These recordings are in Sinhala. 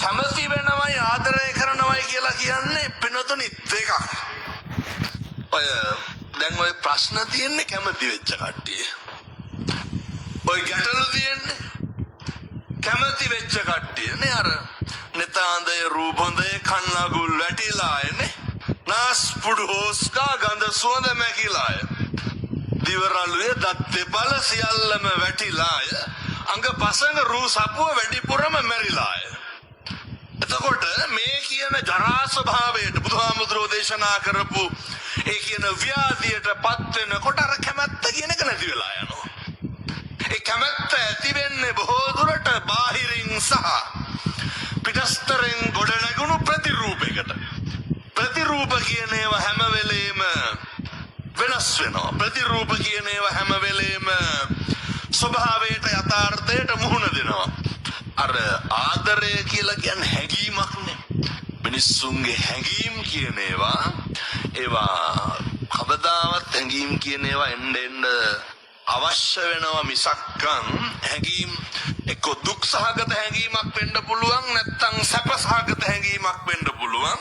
කැමති වෙනවයි ආදරය කරනවයි කියලා කියන්නේ පිනතුනි දෙකක්. ඔය දැන් ඔය ප්‍රශ්න තියෙන්නේ කැමති වෙච්ච කට්ටිය. ඔය ගැටලු තියෙන්නේ කැමති වෙච්ච කට්ටිය නේ. අර නිතාන්දේ රූපොන්දේ කන්නගුල් වැටිලායනේ. නාස්පුඩු හොස්කා ගඳ සුවඳ මැකිලාය. දිවරළුවේ දත් දෙපළ සියල්ලම වැටිලාය. අංග පසඟ රූ සපුව වැඩිපුරම මැරිලාය. එතකොට මේ කියන ජරා ස්වභාවයට බුදුහාමුදුරෝ දේශනා කරපු ඒ කියන ව්‍යාධියට පත් වෙනකොට අර කැමැත්ත කියන එක නැති වෙලා යනවා. ඒ කැමැත්ත ඇති වෙන්නේ බොහෝ දුරට බාහිරින් සහ පිටස්තරෙන් ගොඩ නැගුණු ප්‍රතිරූපයකට. ප්‍රතිරූප කියන ඒවා හැම වෙලේම වෙනස් වෙනවා. ප්‍රතිරූප කියන ඒවා හැම වෙලේම ස්වභාවයට යථාර්ථයට මුහුණ දෙනවා. අර ආදරය කියලා කියන්නේ හැඟීමක්නේ. මිනිස්සුන්ගේ හැඟීම් කියන ඒවා කවදාවත් හැඟීම් කියන ඒවා එන්න අවශ්‍ය වෙනවා මිසක්කම් හැඟීම් එක්ක දුක් සහගත හැඟීමක් වෙන්න පුළුවන් නැත්නම් සැප සහගත හැඟීමක් වෙන්න පුළුවන්.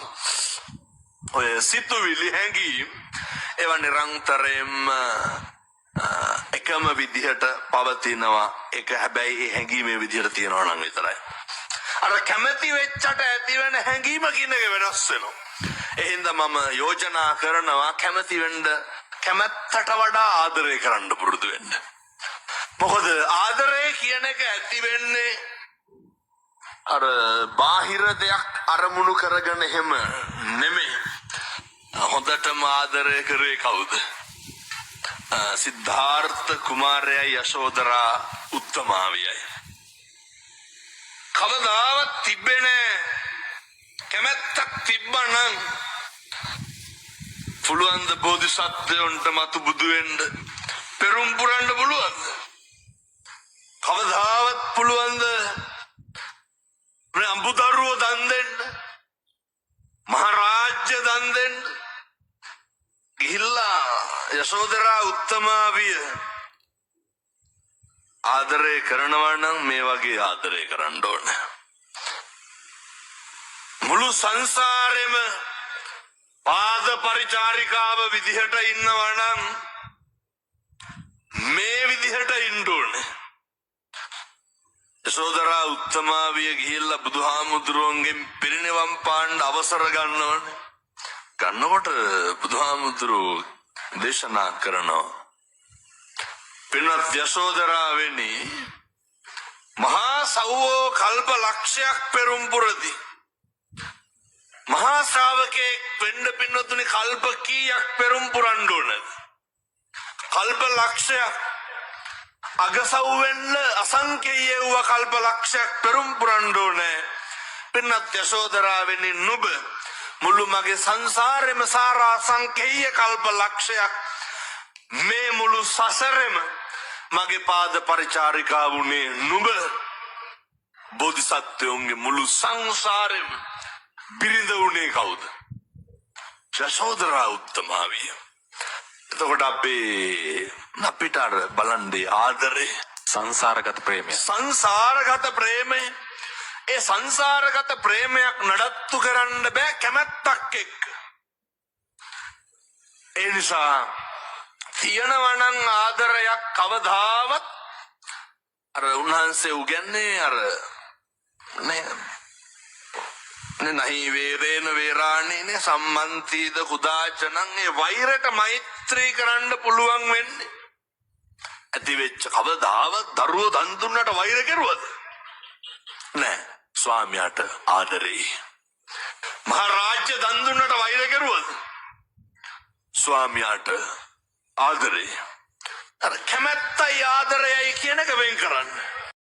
ඔය සිතුවිලි හැඟීම් ඒවා නිරන්තරයෙන්ම එකම විදිහට පවතිනවා. ඒක හැබැයි ඒ හැඟීමේ විදිහට තියනවා නම් විතරයි. අර කැමැති වෙච්චට ඇතිවෙන හැඟීම කියන එක වෙනස් වෙනවා. ඒ හින්දා මම යෝජනා කරනවා කැමැති වෙන්න කැමැත්තට වඩා ආදරය කරන්න පුරුදු වෙන්න. මොකද ආදරය කියන එක ඇති වෙන්නේ අර බාහිර දෙයක් අරමුණු කරගෙන එහෙම නෙමෙයි. හොඳටම ආදරය කරේ කවුද? සිද්ධාර්ථ කුමාරයයි යශෝදරා උත්තමාවියයි. කවදාවත් තිබෙන්නේ කැමැත්තක් තිබ්බනම් පුළුවන් ද බෝධිසත්වයන්ට මතු බුදු වෙන්න පෙරම් පුරන්න පුළුවන්ද? කවදාවත් පුළුවන්ද අඹුදරුවෝ දන් දෙන්න? මහරාජ්‍ය දන් දෙන්න? ගිහිල්ලා යශෝදරා උත්තමාවිය ආදරය කරනවා නම් මේ වගේ ආදරය කරන්න ඕන. මුළු සංසාරෙම පාද පරිචාරිකාව විදිහට ඉන්නවා නම් මේ විදිහට ඉන්න ඕනේ. යශෝදරා උත්තමාවිය ගිහිල්ලා බුදුහාමුදුරුවන්ගෙන් පිරිනිවන් පාන්න අවසර ගන්න ඕනේ. ගන්නකොට බුදුහාමුදුරුවෝ දේශනා කරනවා පින්වත් යශෝදරාවෙනි මහා සව්වෝ කල්ප ලක්ෂයක් පෙරම් පුරති. මහා ශ්‍රාවකෙක් වෙන්න පින්වතුනි කල්ප කීයක් පෙරම් පුරන්න ඕනද? කල්ප ලක්ෂයක්. අගසව් වෙන්න අසංකේය වූ කල්ප ලක්ෂයක් පෙරම් පුරන්න ඕනේ. පින්වත් යශෝදරාවෙනි නුඹ මුළු මගේ සංසාරෙම සාරා සංකේය කල්ප ලක්ෂයක් මේ මුළු සසරෙම මගේ පාද පරිචාරිකා වුණේ නුඹ. බෝධිසත්වයන්ගේ මුළු සංසාරෙම බිරිඳ වුණේ කවුද? යශෝදරා උත්තමාවිය. එතකොට අපිට අර බලන්නේ ආදරේ සංසාරගත ප්‍රේමය. සංසාරගත ප්‍රේමය. ඒ සංසාරගත ප්‍රේමයක් නඩත්තු කරන්න බෑ කැමැත්තක් එක්ක. ඒ නිසා තියෙනවා නම් ආදරයක් කවදාවත් අර උන්වහන්සේ උගන්නේ අර නහි වේරේන වේරාණේන සම්මන්තිද කුදාචනං ඒ වෛරයට මෛත්‍රී කරන්න පුළුවන් වෙන්නේ ඇති වෙච්ච කවදාවත් දරුවෝ දන් දුන්නට වෛර කෙරුවද? නෑ. ස්වාමියාට ආදරේ. මහරාජ්‍ය දන් දුන්නට වෛර කෙරුවද? ස්වාමියාට ආදරේ. අර කැමැත්තයි ආදරයයි කියන එක වෙන් කරන්න.